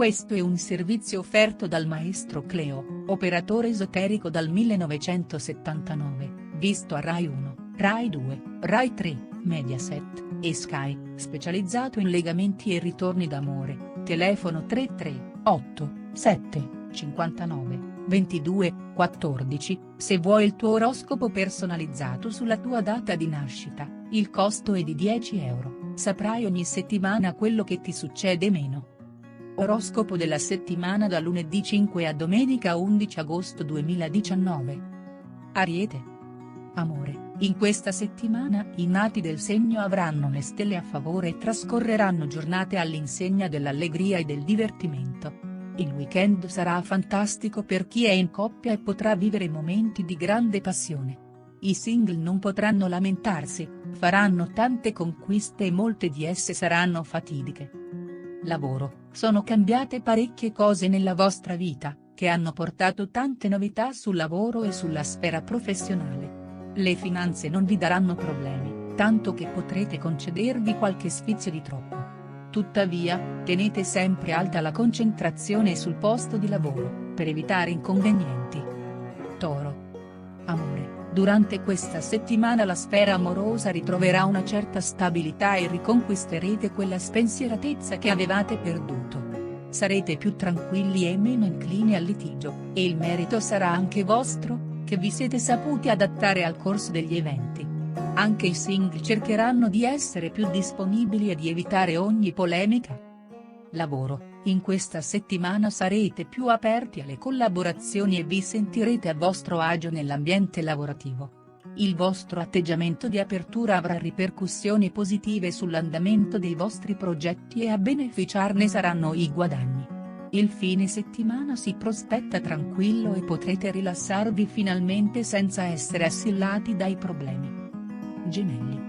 Questo è un servizio offerto dal maestro Cleo, operatore esoterico dal 1979, visto a Rai 1, Rai 2, Rai 3, Mediaset e Sky, specializzato in legamenti e ritorni d'amore. Telefono 33 7 59 22 14. Se vuoi il tuo oroscopo personalizzato sulla tua data di nascita, il costo è di 10 euro. Saprai ogni settimana quello che ti succede meno. Oroscopo della settimana da lunedì 5 a domenica 11 agosto 2019. Ariete. Amore, in questa settimana i nati del segno avranno le stelle a favore e trascorreranno giornate all'insegna dell'allegria e del divertimento. Il weekend sarà fantastico per chi è in coppia e potrà vivere momenti di grande passione. I single non potranno lamentarsi, faranno tante conquiste e molte di esse saranno fatidiche. Lavoro, sono cambiate parecchie cose nella vostra vita, che hanno portato tante novità sul lavoro e sulla sfera professionale. Le finanze non vi daranno problemi, tanto che potrete concedervi qualche sfizio di troppo. Tuttavia, tenete sempre alta la concentrazione sul posto di lavoro, per evitare inconvenienti. Toro. Amore. Durante questa settimana la sfera amorosa ritroverà una certa stabilità e riconquisterete quella spensieratezza che avevate perduto. Sarete più tranquilli e meno inclini al litigio, e il merito sarà anche vostro, che vi siete saputi adattare al corso degli eventi. Anche i single cercheranno di essere più disponibili e di evitare ogni polemica. Lavoro. In questa settimana sarete più aperti alle collaborazioni e vi sentirete a vostro agio nell'ambiente lavorativo. Il vostro atteggiamento di apertura avrà ripercussioni positive sull'andamento dei vostri progetti e a beneficiarne saranno i guadagni. Il fine settimana si prospetta tranquillo e potrete rilassarvi finalmente senza essere assillati dai problemi. Gemelli.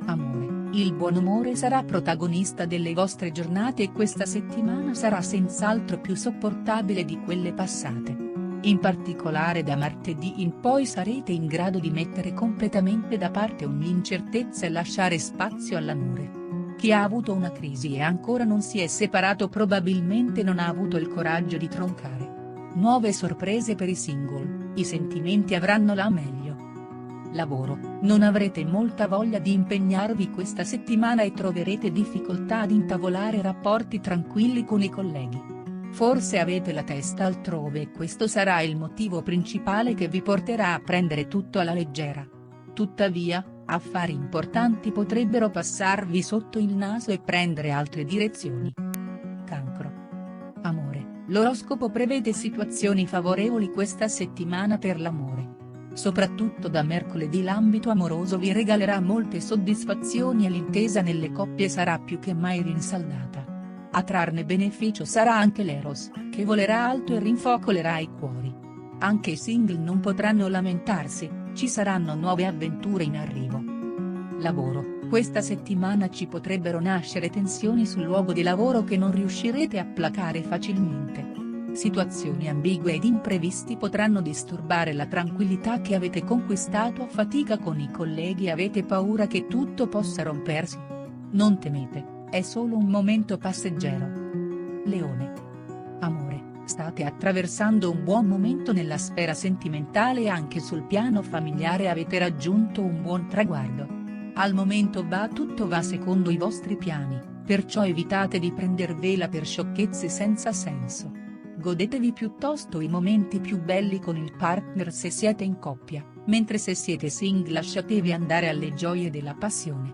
Amore. Il buon umore sarà protagonista delle vostre giornate e questa settimana sarà senz'altro più sopportabile di quelle passate. In particolare da martedì in poi sarete in grado di mettere completamente da parte ogni incertezza e lasciare spazio all'amore. Chi ha avuto una crisi e ancora non si è separato probabilmente non ha avuto il coraggio di troncare. Nuove sorprese per i single, i sentimenti avranno la meglio. Lavoro, non avrete molta voglia di impegnarvi questa settimana e troverete difficoltà ad intavolare rapporti tranquilli con i colleghi. Forse avete la testa altrove e questo sarà il motivo principale che vi porterà a prendere tutto alla leggera. Tuttavia, affari importanti potrebbero passarvi sotto il naso e prendere altre direzioni. Cancro. Amore, l'oroscopo prevede situazioni favorevoli questa settimana per l'amore. Soprattutto da mercoledì l'ambito amoroso vi regalerà molte soddisfazioni e l'intesa nelle coppie sarà più che mai rinsaldata. A trarne beneficio sarà anche l'eros, che volerà alto e rinfocolerà i cuori. Anche i single non potranno lamentarsi, ci saranno nuove avventure in arrivo. Lavoro, questa settimana ci potrebbero nascere tensioni sul luogo di lavoro che non riuscirete a placare facilmente. Situazioni ambigue ed imprevisti potranno disturbare la tranquillità che avete conquistato a fatica con i colleghi e avete paura che tutto possa rompersi. Non temete, è solo un momento passeggero. Leone. Amore, state attraversando un buon momento nella sfera sentimentale e anche sul piano familiare avete raggiunto un buon traguardo. Al momento tutto va secondo i vostri piani, perciò evitate di prender vela per sciocchezze senza senso. Godetevi piuttosto i momenti più belli con il partner se siete in coppia, mentre se siete single lasciatevi andare alle gioie della passione.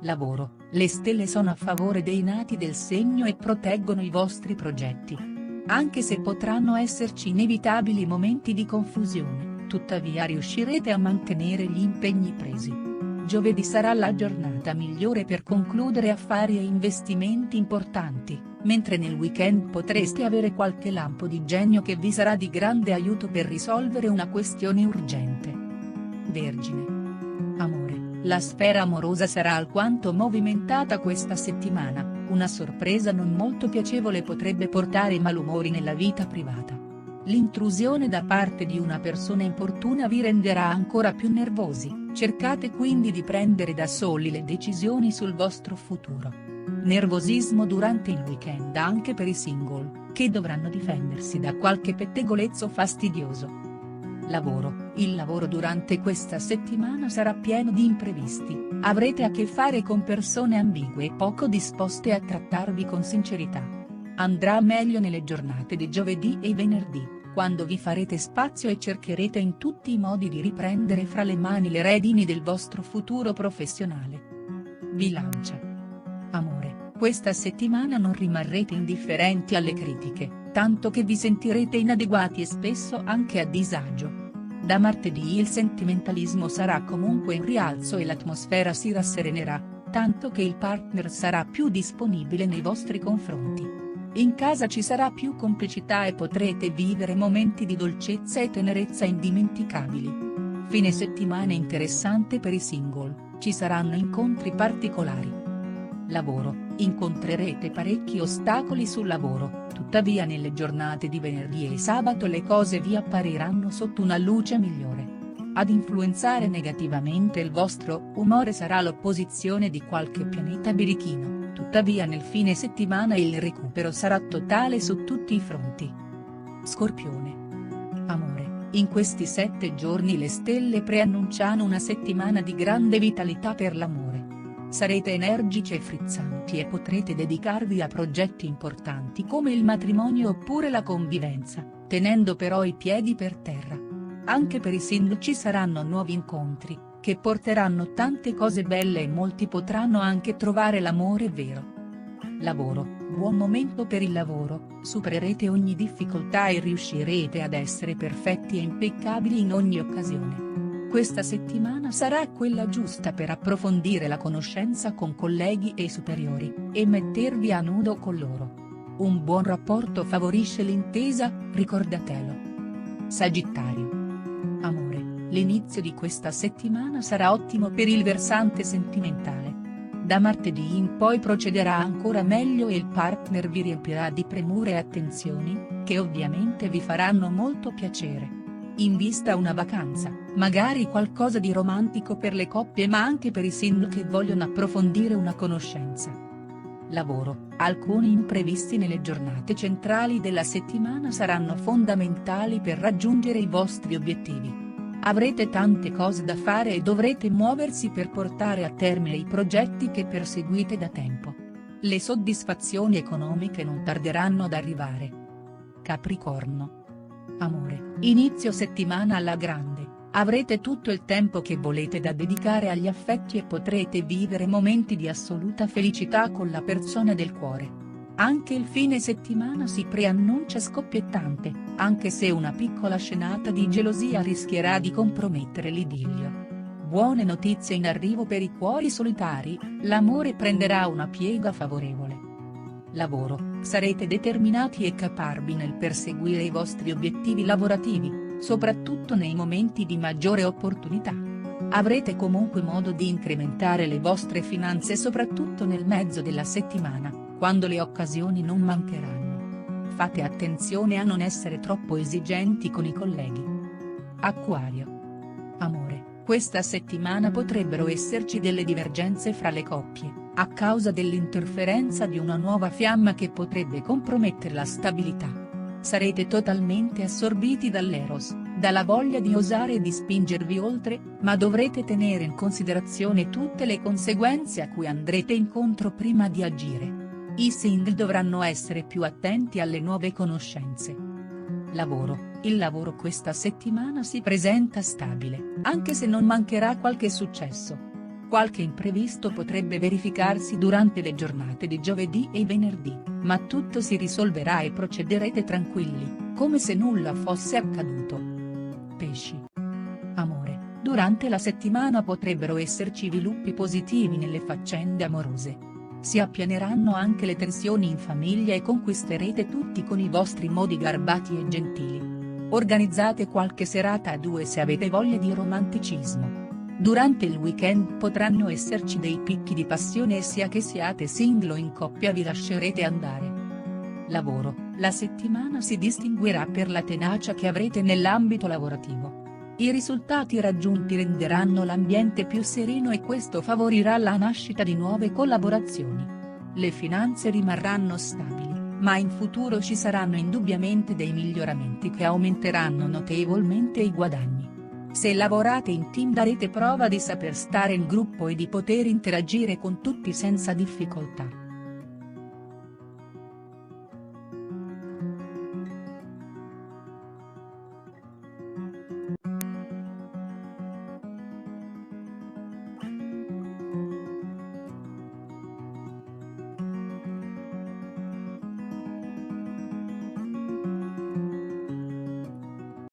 Lavoro, le stelle sono a favore dei nati del segno e proteggono i vostri progetti. Anche se potranno esserci inevitabili momenti di confusione, tuttavia riuscirete a mantenere gli impegni presi. Giovedì sarà la giornata migliore per concludere affari e investimenti importanti, mentre nel weekend potreste avere qualche lampo di genio che vi sarà di grande aiuto per risolvere una questione urgente. Vergine. Amore, la sfera amorosa sarà alquanto movimentata questa settimana, una sorpresa non molto piacevole potrebbe portare malumori nella vita privata. L'intrusione da parte di una persona importuna vi renderà ancora più nervosi, cercate quindi di prendere da soli le decisioni sul vostro futuro. Nervosismo durante il weekend anche per i single, che dovranno difendersi da qualche pettegolezzo fastidioso. Lavoro: il lavoro durante questa settimana sarà pieno di imprevisti, avrete a che fare con persone ambigue e poco disposte a trattarvi con sincerità. Andrà meglio nelle giornate di giovedì e venerdì, quando vi farete spazio e cercherete in tutti i modi di riprendere fra le mani le redini del vostro futuro professionale. Bilancia. Amore: questa settimana non rimarrete indifferenti alle critiche, tanto che vi sentirete inadeguati e spesso anche a disagio. Da martedì il sentimentalismo sarà comunque in rialzo e l'atmosfera si rasserenerà, tanto che il partner sarà più disponibile nei vostri confronti. In casa ci sarà più complicità e potrete vivere momenti di dolcezza e tenerezza indimenticabili. Fine settimana interessante per i single, ci saranno incontri particolari. Lavoro: incontrerete parecchi ostacoli sul lavoro, tuttavia nelle giornate di venerdì e sabato le cose vi appariranno sotto una luce migliore. Ad influenzare negativamente il vostro umore sarà l'opposizione di qualche pianeta birichino, tuttavia nel fine settimana il recupero sarà totale su tutti i fronti. Scorpione. Amore: in questi 7 giorni le stelle preannunciano una settimana di grande vitalità per l'amore. Sarete energici e frizzanti e potrete dedicarvi a progetti importanti come il matrimonio oppure la convivenza, tenendo però i piedi per terra. Anche per i single ci saranno nuovi incontri, che porteranno tante cose belle e molti potranno anche trovare l'amore vero. Lavoro: buon momento per il lavoro, supererete ogni difficoltà e riuscirete ad essere perfetti e impeccabili in ogni occasione. Questa settimana sarà quella giusta per approfondire la conoscenza con colleghi e superiori, e mettervi a nudo con loro. Un buon rapporto favorisce l'intesa, ricordatelo. Sagittario. Amore: l'inizio di questa settimana sarà ottimo per il versante sentimentale. Da martedì in poi procederà ancora meglio e il partner vi riempirà di premure e attenzioni, che ovviamente vi faranno molto piacere. In vista una vacanza, magari qualcosa di romantico per le coppie ma anche per i single che vogliono approfondire una conoscenza. Lavoro: alcuni imprevisti nelle giornate centrali della settimana saranno fondamentali per raggiungere i vostri obiettivi. Avrete tante cose da fare e dovrete muoversi per portare a termine i progetti che perseguite da tempo. Le soddisfazioni economiche non tarderanno ad arrivare. Capricorno. Amore: inizio settimana alla grande, avrete tutto il tempo che volete da dedicare agli affetti e potrete vivere momenti di assoluta felicità con la persona del cuore. Anche il fine settimana si preannuncia scoppiettante, anche se una piccola scenata di gelosia rischierà di compromettere l'idillio. Buone notizie in arrivo per i cuori solitari, l'amore prenderà una piega favorevole. Lavoro: sarete determinati e caparbli nel perseguire i vostri obiettivi lavorativi, soprattutto nei momenti di maggiore opportunità. Avrete comunque modo di incrementare le vostre finanze soprattutto nel mezzo della settimana, quando le occasioni non mancheranno. Fate attenzione a non essere troppo esigenti con i colleghi. Acquario. Amore: questa settimana potrebbero esserci delle divergenze fra le coppie, a causa dell'interferenza di una nuova fiamma che potrebbe compromettere la stabilità. Sarete totalmente assorbiti dall'eros, dalla voglia di osare e di spingervi oltre, ma dovrete tenere in considerazione tutte le conseguenze a cui andrete incontro prima di agire. I single dovranno essere più attenti alle nuove conoscenze. Lavoro: il lavoro questa settimana si presenta stabile, anche se non mancherà qualche successo. Qualche imprevisto potrebbe verificarsi durante le giornate di giovedì e venerdì, ma tutto si risolverà e procederete tranquilli, come se nulla fosse accaduto. Pesci. Amore: durante la settimana potrebbero esserci sviluppi positivi nelle faccende amorose. Si appianeranno anche le tensioni in famiglia e conquisterete tutti con i vostri modi garbati e gentili. Organizzate qualche serata a due se avete voglia di romanticismo. Durante il weekend potranno esserci dei picchi di passione e sia che siate single o in coppia vi lascerete andare. Lavoro: la settimana si distinguerà per la tenacia che avrete nell'ambito lavorativo. I risultati raggiunti renderanno l'ambiente più sereno e questo favorirà la nascita di nuove collaborazioni. Le finanze rimarranno stabili, ma in futuro ci saranno indubbiamente dei miglioramenti che aumenteranno notevolmente i guadagni. Se lavorate in team darete prova di saper stare in gruppo e di poter interagire con tutti senza difficoltà.